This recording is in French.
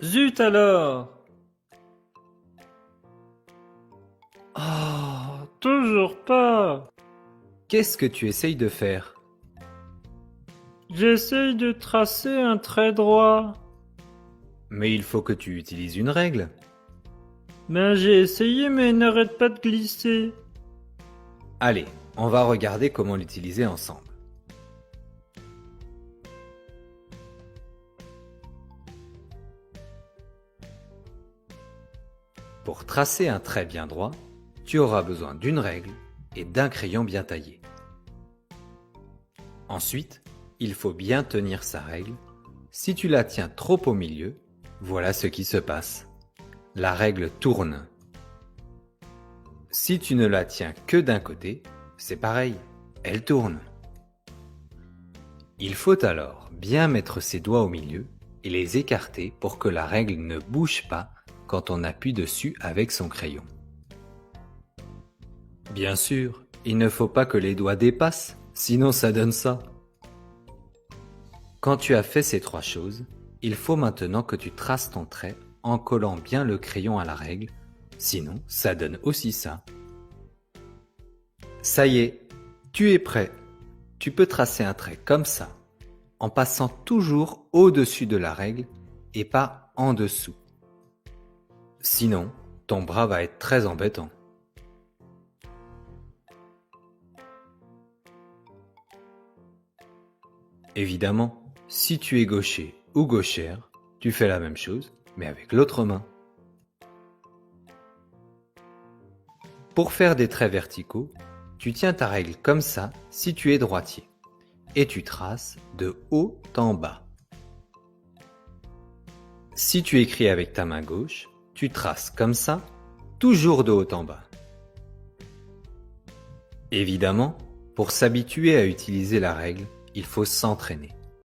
Zut alors! Ah, toujours pas! Qu'est-ce que tu essayes de faire? J'essaye de tracer un trait droit. Mais il faut que tu utilises une règle. Ben j'ai essayé mais elle n'arrête pas de glisser. Allez, on va regarder comment l'utiliser ensemble. Pour tracer un trait bien droit, tu auras besoin d'une règle et d'un crayon bien taillé. Ensuite, il faut bien tenir sa règle. Si tu la tiens trop au milieu, voilà ce qui se passe. La règle tourne. Si tu ne la tiens que d'un côté, c'est pareil, elle tourne. Il faut alors bien mettre ses doigts au milieu et les écarter pour que la règle ne bouge pas quand on appuie dessus avec son crayon. Bien sûr, il ne faut pas que les doigts dépassent, sinon ça donne ça. Quand tu as fait ces trois choses, il faut maintenant que tu traces ton trait en collant bien le crayon à la règle, sinon ça donne aussi ça. Ça y est, tu es prêt. Tu peux tracer un trait comme ça, en passant toujours au-dessus de la règle et pas en dessous. Sinon, ton bras va être très embêtant. Évidemment, si tu es gaucher ou gauchère, tu fais la même chose, mais avec l'autre main. Pour faire des traits verticaux, tu tiens ta règle comme ça si tu es droitier, et tu traces de haut en bas. Si tu écris avec ta main gauche, tu traces comme ça, toujours de haut en bas. Évidemment, pour s'habituer à utiliser la règle, il faut s'entraîner.